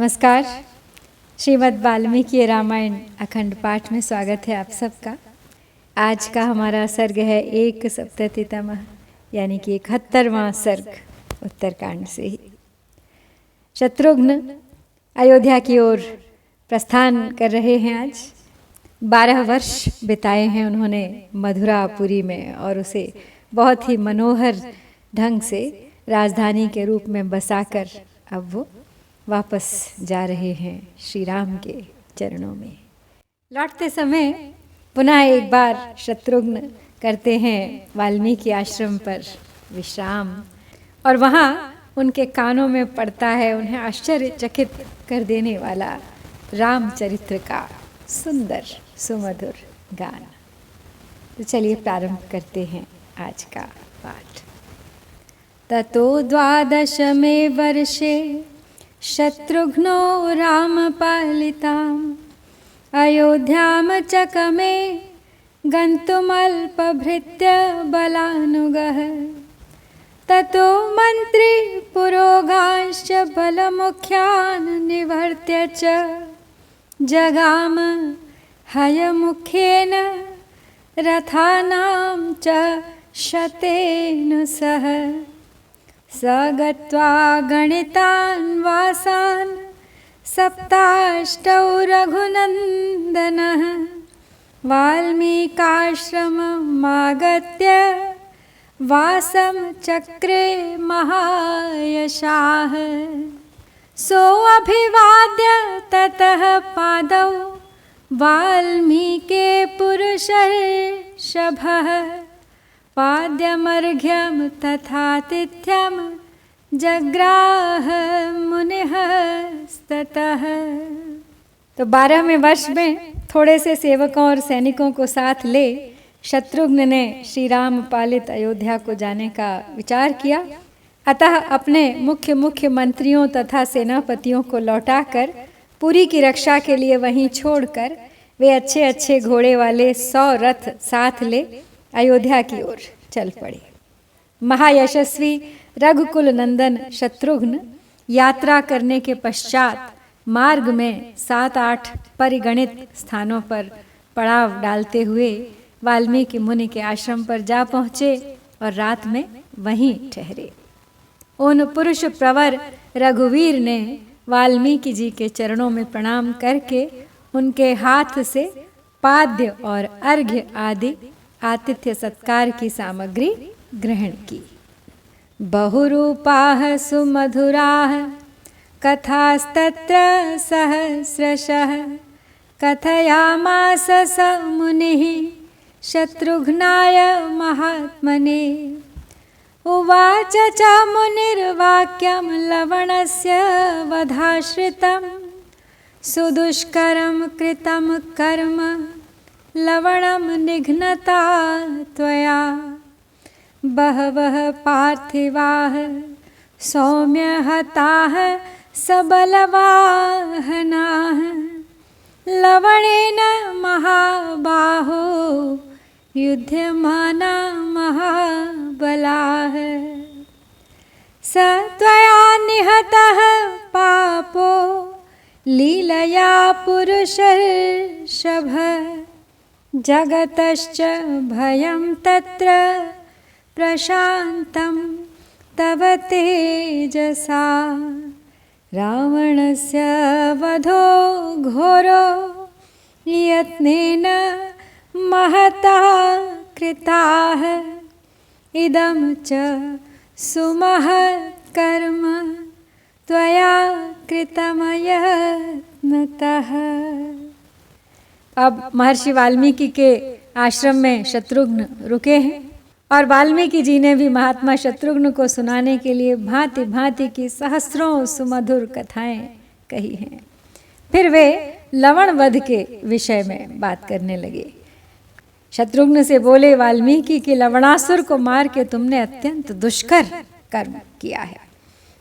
नमस्कार। श्रीमद् वाल्मीकि रामायण अखंड पाठ में स्वागत है आप सबका। आज का हमारा सर्ग है एक सप्ततितमः यानी कि 71वां सर्ग उत्तरकांड से ही। शत्रुघ्न अयोध्या की ओर प्रस्थान कर रहे हैं। आज 12 वर्ष बिताए हैं उन्होंने मधुरापुरी में और उसे बहुत ही मनोहर ढंग से राजधानी के रूप में बसाकर अब वो वापस जा रहे हैं श्री राम के चरणों में। लौटते समय पुनः एक बार शत्रुघ्न करते हैं वाल्मीकि आश्रम पर विश्राम, और वहाँ उनके कानों में पड़ता है उन्हें आश्चर्यचकित कर देने वाला रामचरित्र का सुंदर सुमधुर गान। तो चलिए प्रारंभ करते हैं आज का पाठ। ततो 12 वर्षे शत्रुघ्नो रामपालिताम् अयोध्यां चकमे गन्तुमल्पभृत्य बलानुगः। ततो मन्त्री पुरोगांश्च बलमुख्यान् निवर्त्य च जगाम हयमुखेन रथानां च शतेन सह। स गत्वा गणितान् वासान् सप्ताष्टौ रघुनन्दनः वाल्मीकाश्रममागत्य वासं चक्रे महायशाः। सोऽभिवाद्य ततः पादौ वाल्मीके पुरुषर्षभः पाद्यमर्घ्यं तथातिथ्यं जग्राह मुनिः स्ततः। तो 12वें वर्ष में थोड़े से सेवकों और सैनिकों को साथ ले शत्रुघ्न ने श्री राम पालित अयोध्या को जाने का विचार किया। अतः अपने मुख्य मंत्रियों तथा सेनापतियों को लौटाकर पुरी की रक्षा के लिए वहीं छोड़कर वे अच्छे घोड़े वाले 100 रथ साथ ले अयोध्या की ओर चल पड़े। महायशस्वी रघुकुल नंदन शत्रुघ्न यात्रा करने के पश्चात मार्ग में 7-8 परिगणित स्थानों पर पड़ाव डालते हुए वाल्मीकि मुनि के आश्रम पर जा पहुँचे और रात में वहीं ठहरे। उन पुरुष प्रवर रघुवीर ने वाल्मीकि जी के चरणों में प्रणाम करके उनके हाथ से पाद्य और अर्घ्य आदि आतिथ्य सत्कार की सामग्री ग्रहण की। बहुरूपाः सुमधुराः कथास्तत्र सहस्रशः कथयामास स मुनिः शत्रुघ्नाय महात्मने। उवाच च मुनिर्वाक्यं लवणस्य वधाश्रितं सुदुष्करं कृतं कर्म लवणं निघ्नता त्वया। बहवः पार्थिवाः सौम्य हताः सबलवाहनाः लवणेन महाबाहो युध्यमाना महाबलाः। स त्वया निहतः पापो लीलया पुरुषर्षभ जगतश्च भयं तत्र प्रशान्तं तव तेजसा। रावणस्य वधो घोरो यत्नेन महता कृताः इदं च सुमहत्कर्म त्वया कृतमयत्नतः। अब महर्षि वाल्मीकि के आश्रम में शत्रुघ्न रुके हैं और वाल्मीकि जी ने भी महात्मा शत्रुघ्न को सुनाने के लिए भांति भांति की सहस्रों सुमधुर कथाएं कही हैं। फिर वे लवण वध के विषय में बात करने लगे। शत्रुघ्न से बोले, वाल्मीकि के लवणासुर को मार के तुमने अत्यंत दुष्कर कर्म किया है।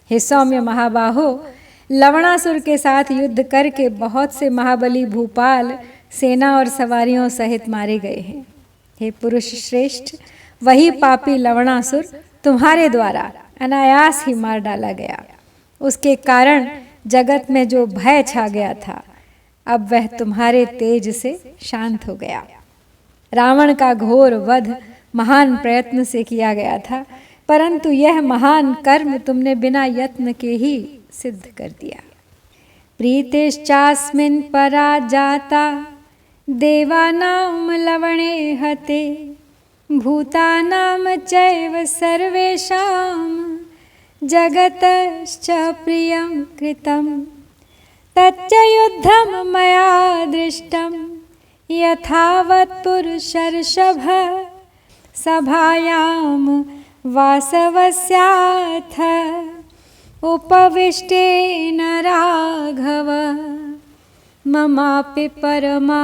हे सौम्य महाबाहो, लवणासुर के साथ युद्ध करके बहुत से महाबली भूपाल सेना और सवारियों सहित मारे गए हैं। हे पुरुष श्रेष्ठ, वही पापी लवणासुर तुम्हारे द्वारा अनायास ही मार डाला गया। उसके कारण जगत में जो भय छा गया था, अब वह तुम्हारे तेज से शांत हो गया। रावण का घोर वध महान प्रयत्न से किया गया था, परंतु यह महान कर्म तुमने बिना यत्न के ही सिद्ध कर दिया। प्रीतिश्चास्मिन् पराजाता देवानां लवणे हते भूतानां चैव सर्वेषां जगतश्च प्रियं कृतं तच्च युद्धं मया दृष्टं यथावत् पुरुषर्षभ सभायां वासवस्याथ उपविष्टेन राघव ममापि परमा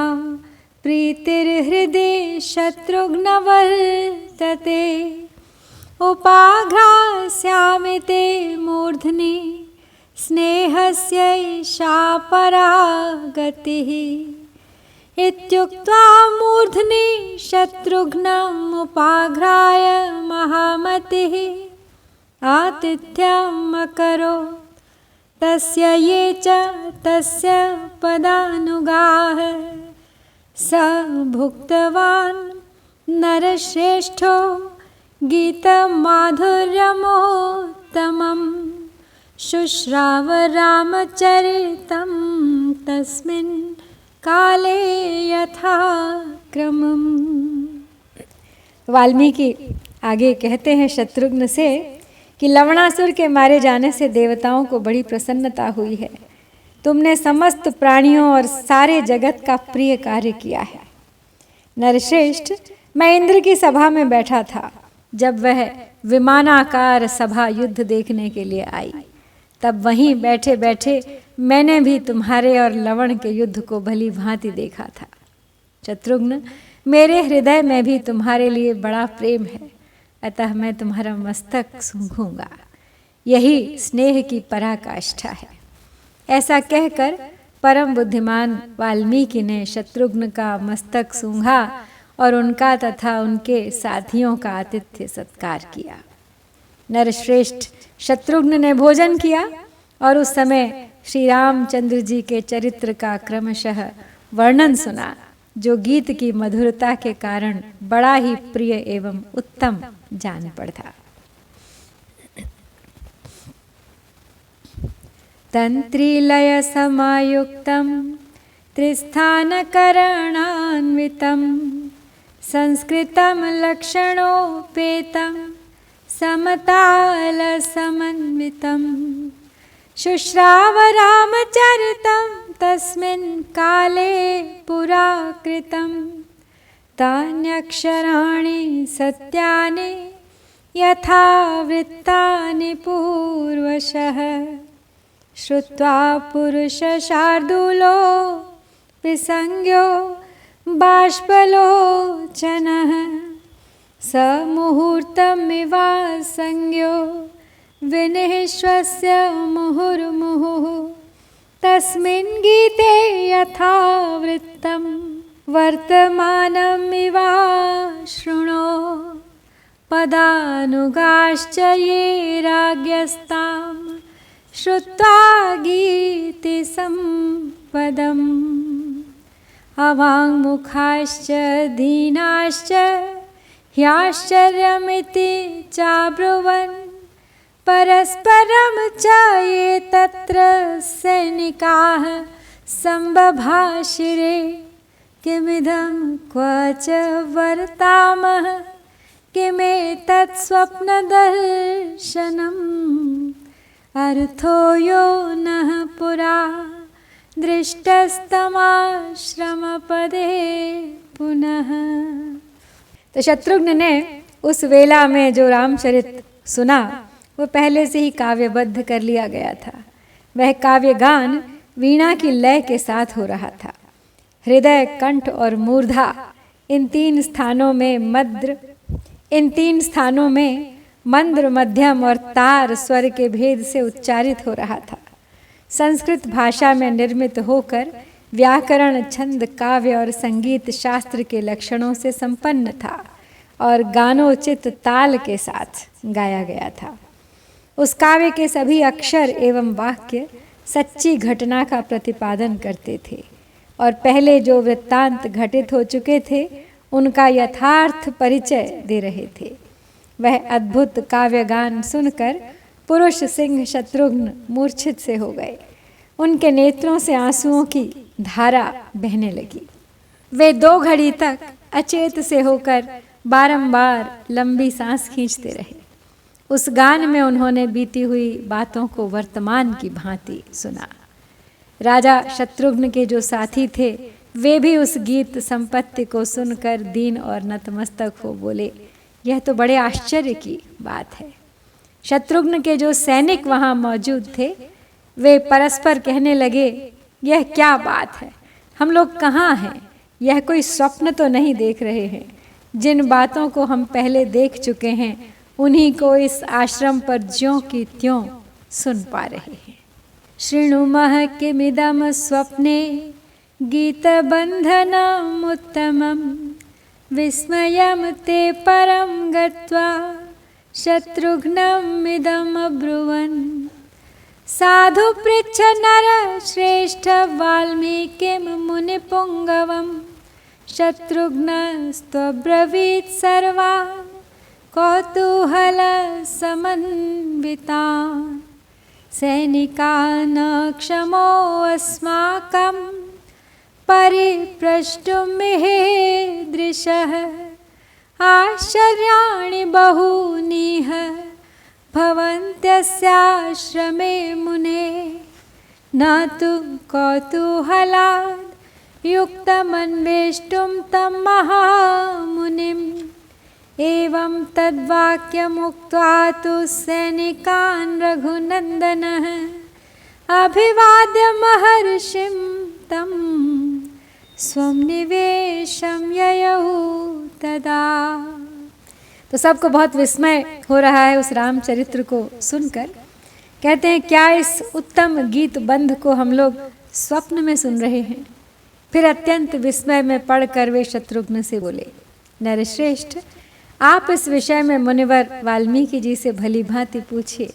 प्रीतिर्हृदि शत्रुघ्न वर्तते उपाघ्रास्यामि ते मूर्ध्नि स्नेहस्यैषा परा गतिः इत्युक्त्वा मूर्ध्नि शत्रुघ्नम् उपाघ्राय महामतिः आतिथ्यम् अकरोत् तस्य ये च तस्य पदानुगाः स भुक्तवान् नरश्रेष्ठो गीतमाधुर्यमोत्तमम् शुश्राव रामचरितं तस्मिन् काले यथा क्रमम्। वाल्मीकि आगे कहते हैं शत्रुघ्न से कि लवणासुर के मारे जाने से देवताओं को बड़ी प्रसन्नता हुई है। तुमने समस्त प्राणियों और सारे जगत का प्रिय कार्य किया है। नरश्रेष्ठ, मैं इंद्र की सभा में बैठा था जब वह विमानाकार सभा युद्ध देखने के लिए आई, तब वहीं बैठे बैठे मैंने भी तुम्हारे और लवण के युद्ध को भली भांति देखा था। शत्रुघ्न, मेरे हृदय में भी तुम्हारे लिए बड़ा प्रेम है, अतः मैं तुम्हारा मस्तक सूंघूंगा। यही स्नेह की पराकाष्ठा है। ऐसा कहकर परम बुद्धिमान वाल्मीकि ने शत्रुघ्न का मस्तक सूंघा और उनका तथा उनके साथियों का आतिथ्य सत्कार किया। नरश्रेष्ठ शत्रुघ्न ने भोजन किया और उस समय श्री रामचंद्र जी के चरित्र का क्रमशः वर्णन सुना, जो गीत की मधुरता के कारण बड़ा ही प्रिय एवं उत्तम जान पड़ता। तंत्रीलय समायुक्तं त्रिस्थानकरणान्वितं संस्कृतं लक्षणोपेतं समतालसमन्वितं शुश्राव रामचरितं तस्मिन् काले पुरा कृतं तान्यक्षराणि सत्यानि यथा वृत्तानि पूर्वशः श्रुत्वा पुरुषशार्दूलो विसंज्ञो बाष्पलोचनः स मुहूर्तमिवासंज्ञो विनिश्वस्य मुहुर्मुहुः तस्मिन् गीते यथावृत्तं वर्तमानमिवाशृणो पदानुगाश्च ये राज्ञस्तां श्रुत्वा गीते संपदम् अवाङ्मुखाश्च दीनाश्च ह्याश्चर्यमिति चाब्रुवन् परस्परं च ये तत्र सैनिकाः सम्बभाषिरे किमिदं क्व च वर्तामः किमेतत् स्वप्नदर्शनम् अर्थो यो नः पुरा दृष्टस्तमाश्रमपदे पुनः। तो शत्रुघ्न ने उस वेला में जो रामचरित सुना वो पहले से ही काव्यबद्ध कर लिया गया था। वह काव्यगान वीणा की लय के साथ हो रहा था। हृदय, कंठ और मूर्धा इन तीन स्थानों में मंद्र, मध्यम और तार स्वर के भेद से उच्चारित हो रहा था। संस्कृत भाषा में निर्मित होकर व्याकरण, छंद, काव्य और संगीत शास्त्र के लक्षणों से संपन्न था और गानोचित ताल के साथ गाया गया था। उस काव्य के सभी अक्षर एवं वाक्य सच्ची घटना का प्रतिपादन करते थे और पहले जो वृत्तांत घटित हो चुके थे उनका यथार्थ परिचय दे रहे थे। वह अद्भुत काव्यगान सुनकर पुरुष सिंह शत्रुघ्न मूर्छित से हो गए। उनके नेत्रों से आंसुओं की धारा बहने लगी। वे 2 घड़ी तक अचेत से होकर बारंबार लंबी सांस खींचते रहे। उस गान में उन्होंने बीती हुई बातों को वर्तमान की भांति सुना। राजा शत्रुघ्न के जो साथी थे वे भी उस गीत संपत्ति को सुनकर दीन और नतमस्तक हो बोले, यह तो बड़े आश्चर्य की बात है। शत्रुघ्न के जो सैनिक वहाँ मौजूद थे वे परस्पर कहने लगे, यह क्या बात है, हम लोग कहाँ हैं, यह कोई स्वप्न तो नहीं देख रहे हैं। जिन बातों को हम पहले देख चुके हैं उन्हीं को इस आश्रम पर ज्यों की त्यों सुन पा रहे हैं। शृणुमः किमिदं स्वप्ने गीतबन्धनमुत्तमं विस्मयं ते परं गत्वा शत्रुघ्नमिदम् अब्रुवन्। साधु पृच्छ नर श्रेष्ठ वाल्मीकिं मुनिपुङ्गवं शत्रुघ्नस्त्वब्रवीत् सर्वान् कौतूहलसमन्वितान्। सैनिकान् क्षमोऽस्माकं परिप्रष्टुमिहेदृशः। आश्चर्याणि बहूनिह भवन्त्यस्याश्रमे मुने। न तु कौतूहलाद् युक्तमन्वेष्टुं तं महामुनिम्। एवं तद्वाक्यमुक्त्वा तु सैनिकान् रघुनन्दनः अभिवाद्य महर्षिं तं स्वं निवेशं ययौ तदा। तो सबको बहुत विस्मय हो रहा है उस रामचरित्र को सुनकर। कहते हैं, क्या इस उत्तम गीत बंध को हम लोग स्वप्न में सुन रहे हैं। फिर अत्यंत विस्मय में पढ़कर वे शत्रुघ्न से बोले, नरश्रेष्ठ, आप इस विषय में मुनिवर वाल्मीकि जी से भली भांति पूछिए।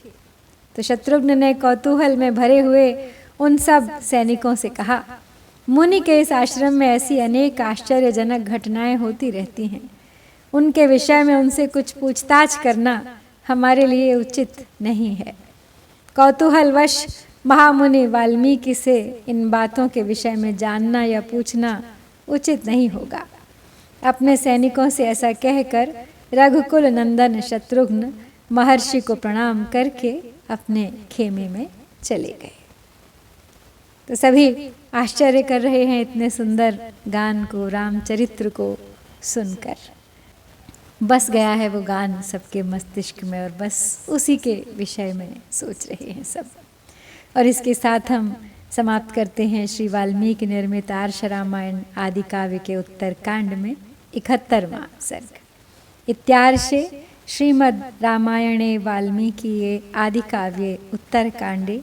तो शत्रुघ्न ने कौतूहल में भरे हुए उन सब सैनिकों से कहा, मुनि के इस आश्रम में ऐसी अनेक आश्चर्यजनक घटनाएं होती रहती हैं, उनके विषय में उनसे कुछ पूछताछ करना हमारे लिए उचित नहीं है। कौतूहलवश महामुनि वाल्मीकि से इन बातों के विषय में जानना या पूछना उचित नहीं होगा। अपने सैनिकों से ऐसा कहकर रघुकुल नंदन शत्रुघ्न महर्षि को प्रणाम करके अपने खेमे में चले गए। तो सभी आश्चर्य कर रहे हैं इतने सुंदर गान को, रामचरित्र को सुनकर। बस गया है वो गान सबके मस्तिष्क में और बस उसी के विषय में सोच रहे हैं सब। और इसके साथ हम समाप्त करते हैं श्री वाल्मीकि निर्मित आर्ष रामायण आदि काव्य के उत्तरकांड में 71वां सर्ग। इत्यार्षे श्रीमद् रामायणे वाल्मीकिये आदि काव्ये उत्तरकांडे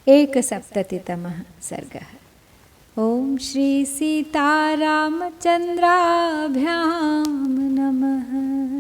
1सप्ततितमः सर्गः। ओम श्री सीतारामचंद्राभ्यां नमः।